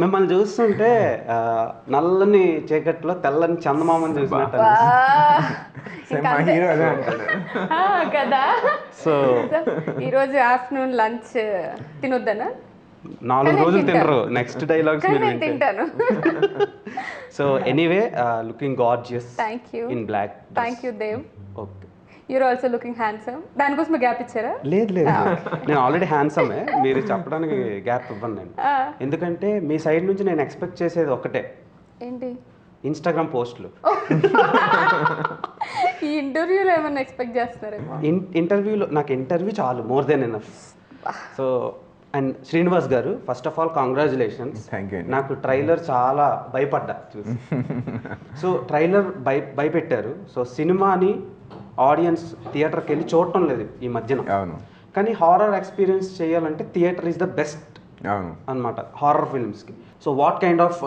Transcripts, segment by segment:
మిమ్మల్ని చూస్తుంటే నల్లని చీకట్లో తెల్లని చందమామని చూసినట్టు మా హీరో అదే అంటాడు కదా. సో ఈరోజు ఆఫ్టర్నూన్ లంచ్ తినొద్దనా? 4 రోజులు తినరు, నెక్స్ట్ డైలాగ్స్ మీరు నేను తింటాను. So anyway looking gorgeous thank you. In black. Thank you Dev. Okay, you're also looking handsome. దానికోసం గ్యాప్ ఇచ్చారా? లేదు లేదు, నేను ఆల్రెడీ హ్యాండ్సమే, మీరు చెప్పడానికి గ్యాప్ ఇవ్వను నేను. ఎందుకంటే మీ సైడ్ నుంచి నేను ఎక్స్పెక్ట్ చేసేది ఒకటే, ఏంటి? ఇన్స్టాగ్రామ్ పోస్టులు. ఈ ఇంటర్వ్యూలో ఏమన్నా ఎక్స్పెక్ట్ చేస్తున్నారేమో? ఇంటర్వ్యూలో నాకు ఇంటర్వ్యూ చాలు, more than enough. So and Srinivas గారు, first of all congratulations. Thank you. నాకు ట్రైలర్ చాలా భయపడ్డా చూసి. సో ట్రైలర్ భయపెట్టారు. సో సినిమాని ఆడియన్స్ థియేటర్కి వెళ్ళి చూడటం లేదు ఈ మధ్యన. అవును. కానీ హారర్ ఎక్స్పీరియన్స్ చేయాలంటే థియేటర్ ఈస్ ద బెస్ట్ అవును అనమాట హారర్ ఫిల్మ్స్కి. So what kind of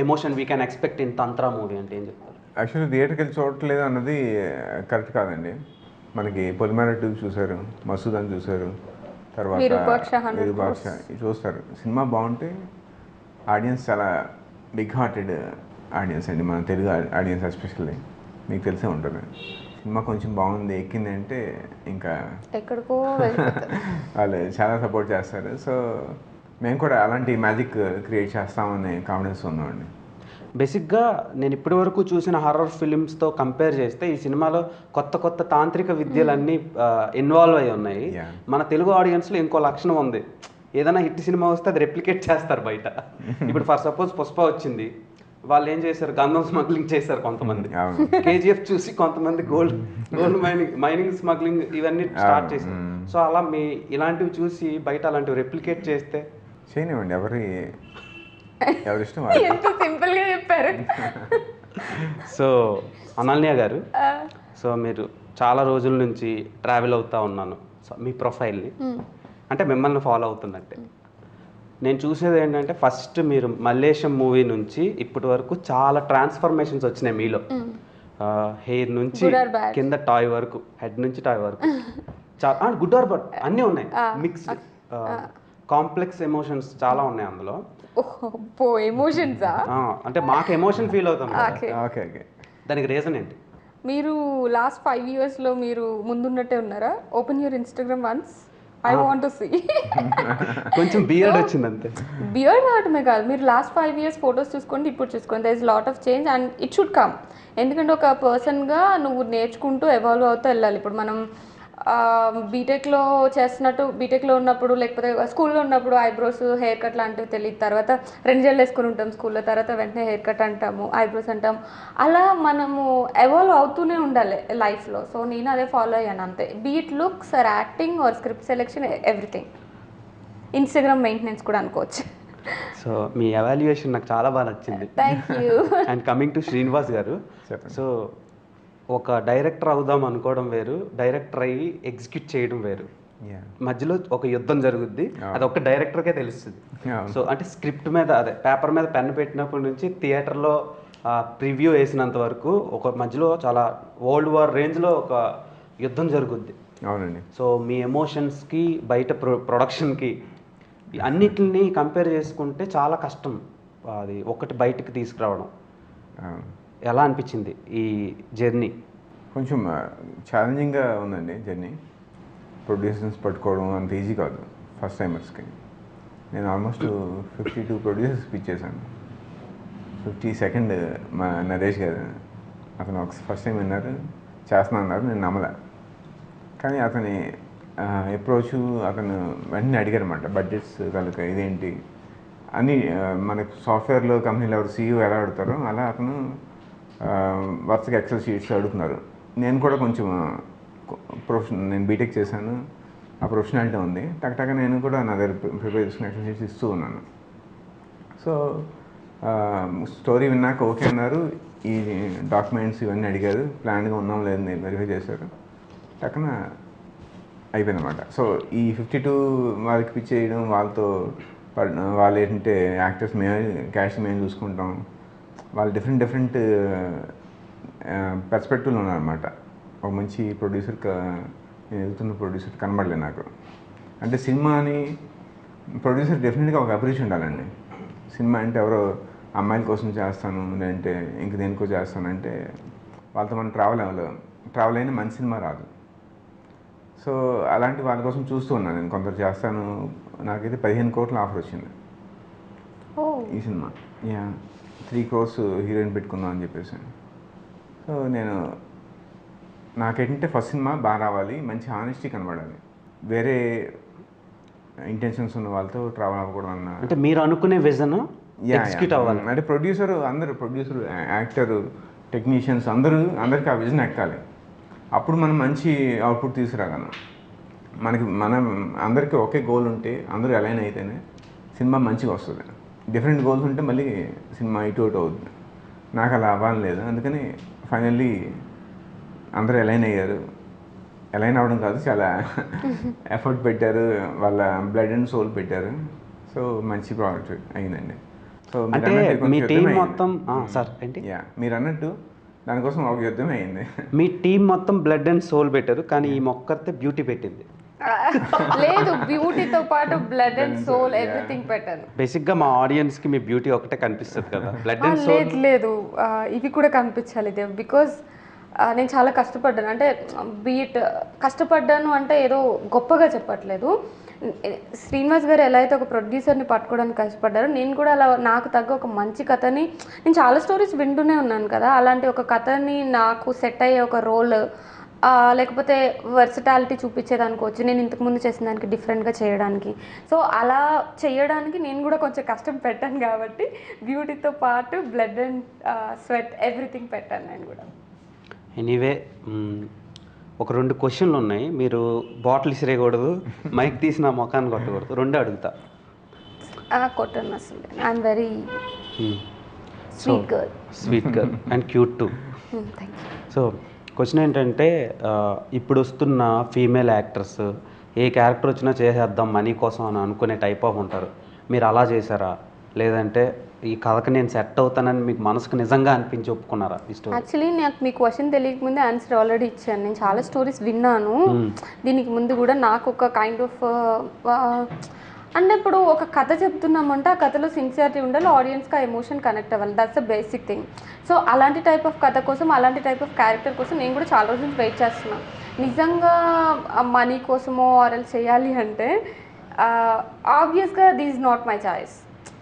emotion we can expect in Tantra movie అంటే ఏం చెప్తారు? యాక్చువల్లీ థియేటర్కి వెళ్ళి చూడట్లేదు అన్నది కరెక్ట్ కాదండి. మనకి పొలిమేర 2 చూశారు, మసూద్ అని చూశారు, తర్వాత విరూపాక్ష చూస్తారు. సినిమా బాగుంటే ఆడియన్స్ చాలా బిగ్ హార్టెడ్ ఆడియన్స్ అండి, మన తెలుగు ఆడియన్స్ ఎస్పెషల్లీ. మీకు తెలిసే ఉంటుంది. సినిమా కొంచెం బాగుంది, ఎక్కింది అంటే ఇంకా ఎక్కడికో వాళ్ళు చాలా సపోర్ట్ చేస్తారు. సో మేము కూడా అలాంటి మ్యాజిక్ క్రియేట్ చేస్తామనే కాన్ఫిడెన్స్ ఉన్నామండి. బేసిక్గా నేను ఇప్పటి వరకు చూసిన హారర్ ఫిలిమ్స్తో కంపేర్ చేస్తే ఈ సినిమాలో కొత్త కొత్త తాంత్రిక విద్యలన్నీ ఇన్వాల్వ్ అయి ఉన్నాయి. మన తెలుగు ఆడియన్స్లో ఇంకో లక్షణం ఉంది, ఏదైనా హిట్ సినిమా వస్తే అది రెప్లికేట్ చేస్తారు బయట. ఇప్పుడు ఫర్ సపోజ్ పుష్ప వచ్చింది, వాళ్ళు ఏం చేశారు, గంధం స్మగ్లింగ్ చేశారు కొంతమంది. కేజీఎఫ్ చూసి కొంతమంది గోల్డ్ మైనింగ్ స్మగ్లింగ్ ఇవన్నీ స్టార్ట్ చేశారు. సో అలా మీ ఇలాంటివి చూసి బయట అలాంటివి రెప్లికేట్ చేస్తే చేయనివ్వండి, ఎవరి ఇష్టం. ఎంత సింపుల్ గా చెప్పారు. సో అనన్య గారు, సో మీరు చాలా రోజుల నుంచి ట్రావెల్ అవుతూ ఉన్నాను. సో మీ ప్రొఫైల్ని అంటే మిమ్మల్ని ఫాలో అవుతున్నట్టే నేను చూసేది ఏంటంటే, ఫస్ట్ మీరు మల్లేశం మూవీ నుంచి ఇప్పటి వరకు చాలా ట్రాన్స్ఫర్మేషన్స్ వచ్చినాయి మీలో. హెయిర్ నుంచి కింద టాయ్ వరకు, హెడ్ నుంచి టాయ్ వరకు చాలా గుడ్ ఆర్ బట్ అన్నీ ఉన్నాయి. మిక్స్డ్ కాంప్లెక్స్ ఎమోషన్స్ చాలా ఉన్నాయి అందులో. ఎమోషన్సా? అంటే మాకు ఎమోషన్ ఫీల్ అవుతాం. ఓకే ఓకే, దానికి రీజన్ ఏంటి? మీరు లాస్ట్ 5 yearsలో మీరు ముందున్నట్టే ఉన్నారా? Open your Instagram once, I want to see. కొంచెం బియర్డ్ వచ్చింది అంతే. బియర్డ్ అవటమే కాదు, మీరు లాస్ట్ 5 years ఫొటోస్ చూసుకోండి, ఇప్పుడు చూసుకోండి, there is lot of change and it should come. ఎందుకంటే ఒక పర్సన్గా నువ్వు నేర్చుకుంటూ ఎవాల్వ్ అవుతూ వెళ్ళాలి. ఇప్పుడు మనం బీటెక్లో చేస్తున్నట్టు, బీటెక్లో ఉన్నప్పుడు లేకపోతే స్కూల్లో ఉన్నప్పుడు ఐబ్రోస్ హెయిర్ కట్ లాంటివి తెలియదు, తర్వాత 2 జెల్ వేసుకుని ఉంటాం స్కూల్లో, తర్వాత వెంటనే హెయిర్ కట్ అంటాము, ఐబ్రోస్ అంటాం. అలా మనము ఎవాల్వ్ అవుతూనే ఉండాలి లైఫ్లో. సో నేను అదే ఫాలో అయ్యాను అంతే. Be it looks or acting or script selection, everything. Instagram maintenance కూడా అనుకోవచ్చు. సో మీ ఎవాల్యుయేషన్ నాకు చాలా బాగా నచ్చింది. Thank you. And coming to Srinivas garu, so ఒక డైరెక్టర్ అవుదాం అనుకోవడం వేరు, డైరెక్టర్ అయ్యి ఎగ్జిక్యూట్ చేయడం వేరు. మధ్యలో ఒక యుద్ధం జరుగుద్ది, అది ఒక డైరెక్టర్కే తెలుస్తుంది. సో అంటే స్క్రిప్ట్ మీద, అదే పేపర్ మీద పెన్ పెట్టినప్పటి నుంచి థియేటర్లో ప్రివ్యూ వేసినంత వరకు ఒక మధ్యలో చాలా వరల్డ్ వార్ రేంజ్లో ఒక యుద్ధం జరుగుద్ది. అవునండి. సో మీ ఎమోషన్స్కి బయట ప్రొడక్షన్కి అన్నిటిని కంపేర్ చేసుకుంటే చాలా కష్టం అది ఒకటి బయటకు తీసుకురావడం. ఎలా అనిపించింది ఈ జర్నీ? కొంచెం ఛాలెంజింగ్గా ఉందండి జర్నీ. ప్రొడ్యూసర్స్ పట్టుకోవడం అంత ఈజీ కాదు ఫస్ట్ టైమర్స్కి. నేను ఆల్మోస్ట్ 52 ప్రొడ్యూసర్స్ పిచ్ చేశాను. 52nd మా నరేష్ గారు, అతను ఒక ఫస్ట్ టైం విన్నారు, చేస్తున్నా అన్నారు, నేను నమ్మలే. కానీ అతని అప్రోచ్, అతను వెంటనే అడిగారు అన్నమాట, బడ్జెట్స్ కనుక ఇదేంటి అని. మనకు సాఫ్ట్వేర్లో కంపెనీలో ఎవరు CEO ఎలా అడుగుతారో అలా అతను వరుసగా ఎక్సెల్ షీట్స్ అడుగుతున్నారు. నేను కూడా కొంచెం నేను బీటెక్ చేశాను, ఆ ప్రొఫెషనాలిటీ ఉంది, టక్టగా నేను కూడా నా దగ్గర ప్రిపేర్ చేసుకుని ఎక్సెల్ షీట్స్ ఇస్తూ ఉన్నాను. సో స్టోరీ విన్నాక ఓకే అన్నారు, ఈ డాక్యుమెంట్స్ ఇవన్నీ అడిగారు, ప్లాన్గా ఉన్నాం లేదని వెరిఫై చేశారు, టక్కన అయిపోయిందన్నమాట. సో ఈ 52 వాళ్ళకి పిచ్ చేయడం, వాళ్ళతో వాళ్ళు ఏంటంటే యాక్టర్స్ మేమే, క్యాష్ మేము చూసుకుంటాం, వాళ్ళు డిఫరెంట్ పర్స్పెక్టివ్లో ఉన్నారన్నమాట. ఒక మంచి ప్రొడ్యూసర్, నేను ఎదుగుతున్న ప్రొడ్యూసర్ కనబడలేదు నాకు. అంటే సినిమాని ప్రొడ్యూసర్ డెఫినెట్గా ఒక అభిరుచి ఉండాలండి. సినిమా అంటే ఎవరో అమ్మాయిల కోసం చేస్తాను లేదంటే ఇంక దేనికో చేస్తానంటే వాళ్ళతో మనం ట్రావెల్ అయినా మంచి సినిమా రాదు. సో అలాంటి వాళ్ళ కోసం చూస్తూ ఉన్నాను నేను. కొందరు చేస్తాను, నాకైతే 15 కోట్ల ఆఫర్ వచ్చింది ఈ సినిమా. 3 crores హీరోయిన్ పెట్టుకుందాం అని చెప్పేసి. సో నాకేంటంటే ఫస్ట్ సినిమా బాగా రావాలి, మంచి హానెస్టీ కనబడాలి, వేరే ఇంటెన్షన్స్ ఉన్న వాళ్ళతో ట్రావెల్ అవ్వకూడదు అన్న. అంటే మీరు అనుకునే విజన్ ఎగ్జిక్యూట్ అవ్వాలి. అంటే ప్రొడ్యూసర్, యాక్టర్, టెక్నీషియన్స్ అందరికీ ఆ విజన్ ఎక్కాలి. అప్పుడు మనం మంచి అవుట్పుట్ తీసుకురాగలం. అందరికీ ఒకే గోల్ ఉంటే, అందరూ అలైన్ అయితేనే సినిమా మంచిగా వస్తుంది. డిఫరెంట్ గోల్స్ ఉంటే మళ్ళీ సినిమా ఇటు అవుతుంది. నాకు అలా అవ్వాలి లేదు. అందుకని ఫైనల్లీ అందరూ అలైన్ అయ్యారు. అలైన్ అవ్వడం కాదు, చాలా ఎఫర్ట్ పెట్టారు, వాళ్ళ బ్లడ్ అండ్ సోల్ పెట్టారు. సో మంచి ప్రోడక్ట్ అయిందండి. సో మీ టీం మొత్తం సార్ ఏంటి మీరు అన్నట్టు దానికోసం ఒక యుద్ధం అయింది. మీ టీం మొత్తం బ్లడ్ అండ్ సోల్ పెట్టారు, కానీ ఈ మొక్కతే బ్యూటీ పెట్టింది. లేదు, బ్యూటీతో పాటు బ్లడ్ అండ్ సోల్ ఎవ్రీథింగ్ పెట్టాను. బేసిక్గా మా ఆడియన్స్కి మీ బ్యూటీ ఒకటే కనిపిస్తుంది కదా, బ్లడ్ అండ్ సోల్. లేదు, ఇవి కూడా కనిపించాలి. బికాజ్ నేను చాలా కష్టపడ్డాను. అంటే బీట్ కష్టపడ్డాను అంటే ఏదో గొప్పగా చెప్పట్లేదు. శ్రీనివాస్ గారు ఎలా అయితే ఒక ప్రొడ్యూసర్ని పట్టుకోవడానికి కష్టపడ్డారో, నేను కూడా అలా నాకు తగ్గ ఒక మంచి కథని, నేను చాలా స్టోరీస్ వింటూనే ఉన్నాను కదా, అలాంటి ఒక కథని నాకు సెట్ అయ్యే ఒక రోల్, లేకపోతే వర్సటాలిటీ చూపించేదానికి వచ్చి నేను ఇంతకుముందు చేసిన దానికి డిఫరెంట్గా చేయడానికి. సో అలా చేయడానికి నేను కూడా కొంచెం కష్టం పెట్టాను కాబట్టి బ్యూటీతో పాటు బ్లడ్ అండ్ స్వెట్ ఎవ్రీథింగ్ పెట్టాను నేను కూడా. ఎనీవే, ఒక 2 క్వశ్చన్లు ఉన్నాయి. మీరు బాటిల్ ఇసిరేయకూడదు, మైక్ తీసిన మొఖాన్ని కొట్టకూడదు, 2 అడుగుతా. కొట్టను అసలు. I'm very sweet girl and cute to. Thank you. So question ఏంటంటే, ఇప్పుడు వస్తున్న ఫీమేల్ యాక్టర్స్ ఏ క్యారెక్టర్ వచ్చినా చేసేద్దాం మనీ కోసం అని అనుకునే టైప్ ఆఫ్ ఉంటారు. మీరు అలా చేశారా, లేదంటే ఈ కథకి నేను సెట్ అవుతానని మీకు మనసుకు నిజంగా అనిపించి ఒప్పుకున్నారా ఈ స్టోరీ? యాక్చువల్లీ నాకు మీ క్వశ్చన్ తెలియకముందే ఆన్సర్ ఆల్రెడీ ఇచ్చాను. నేను చాలా స్టోరీస్ విన్నాను దీనికి ముందు కూడా. నాకు ఒక కైండ్ ఆఫ్ అంటే ఇప్పుడు ఒక కథ చెప్తున్నామంటే ఆ కథలో సిన్సియారిటీ ఉండాలి, ఆడియన్స్కి ఆ ఎమోషన్ కనెక్ట్ అవ్వాలి. That's the basic thing. So అలాంటి టైప్ ఆఫ్ కథ కోసం, అలాంటి టైప్ ఆఫ్ క్యారెక్టర్ కోసం నేను కూడా చాలా రోజులు వెయిట్ చేస్తున్నాను. నిజంగా మనీ కోసమో ఆర్ఎల్ చేయాలి అంటే ఆబ్వియస్గా this is not my choice.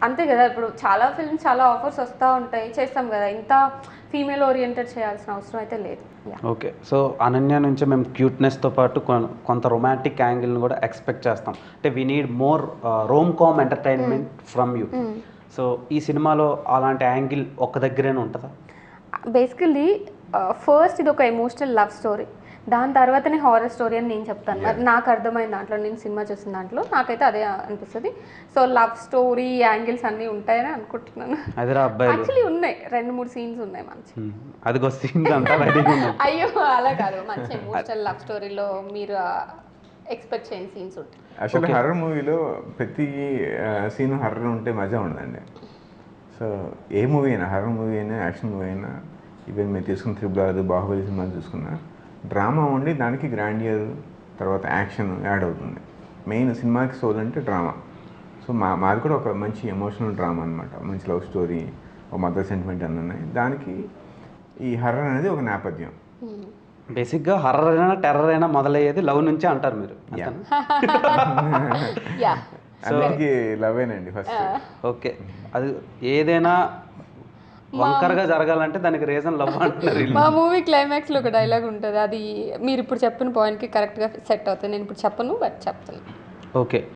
అంతే కదా, ఇప్పుడు చాలా ఫిల్మ్స్, చాలా ఆఫర్స్ వస్తూ ఉంటాయి, చేస్తాం కదా. ఇంత ఫీమేల్ ఓరియంటెడ్ చేయాల్సిన అవసరం అయితే లేదు. ఓకే, సో అనన్య నుంచి మేము క్యూట్నెస్తో పాటు కొంత రొమాంటిక్ యాంగిల్ని కూడా ఎక్స్పెక్ట్ చేస్తాం. అంటే we need more rom com entertainment from you. So ఈ సినిమాలో అలాంటి యాంగిల్ ఒక్క దగ్గరేనే ఉంటుందా? బేసికలీ ఫస్ట్ ఇది ఒక ఎమోషనల్ లవ్ స్టోరీ, దాని తర్వాతనే హారర్ స్టోరీ అని నేను చెప్తాను. మరి నాకు అర్థమైన దాంట్లో, నేను సినిమా చూసిన దాంట్లో నాకైతే అదే అనిపిస్తుంది. సో లవ్ స్టోరీ యాంగిల్స్ అన్నీ ఉంటాయని అనుకుంటున్నాను. యాక్చువల్లీ ఉన్నాయి, 2-3 సీన్స్ ఉన్నాయి మంచి. అయ్యో అలా కాదు, మంచి ఎమోషనల్ లవ్ స్టోరీలో మీరు ఎక్స్పెక్ట్ చేయని సీన్స్ ఉంటాయి. యాక్చువల్లీ హర్రర్ మూవీలో ప్రతి సీన్ హర్రర్ ఉంటే మజా ఉండదండి. సో ఏ మూవీ అయినా, హర్రర్ మూవీ అయినా, యాక్షన్ మూవీ అయినా, ఈవెన్ మీరు తీసుకున్న త్రిబుల్, బాహుబలి సినిమా చూసుకున్నా, డ్రామా ఉండి దానికి గ్రాండియర్ తర్వాత యాక్షన్ యాడ్ అవుతుంది. మెయిన్ సినిమాకి సోల్ అంటే డ్రామా. సో మాది కూడా ఒక మంచి ఎమోషనల్ డ్రామా అనమాట. మంచి లవ్ స్టోరీ, ఒక మదర్ సెంటిమెంట్ అన్నీ ఉన్నాయి. దానికి ఈ హర్రర్ అనేది ఒక నేపథ్యం. బేసిక్గా హర్రర్ అయినా టెర్రర్ అయినా మొదలయ్యేది లవ్ నుంచే అంటారు మీరు. అందరికీ లవేనండి ఫస్ట్. ఓకే, అది ఏదైనా వంకరగా జరగాలంటే దానికి రీజన్ లవ్ అంటున్నారు. మా మూవీ క్లైమాక్స్లో ఒక డైలాగ్ ఉంటుంది, అది మీరు ఇప్పుడు చెప్పిన పాయింట్కి కరెక్ట్గా సెట్ అవుతుంది. నేను ఇప్పుడు చెప్పను, బట్ చెప్తాను. ఓకే,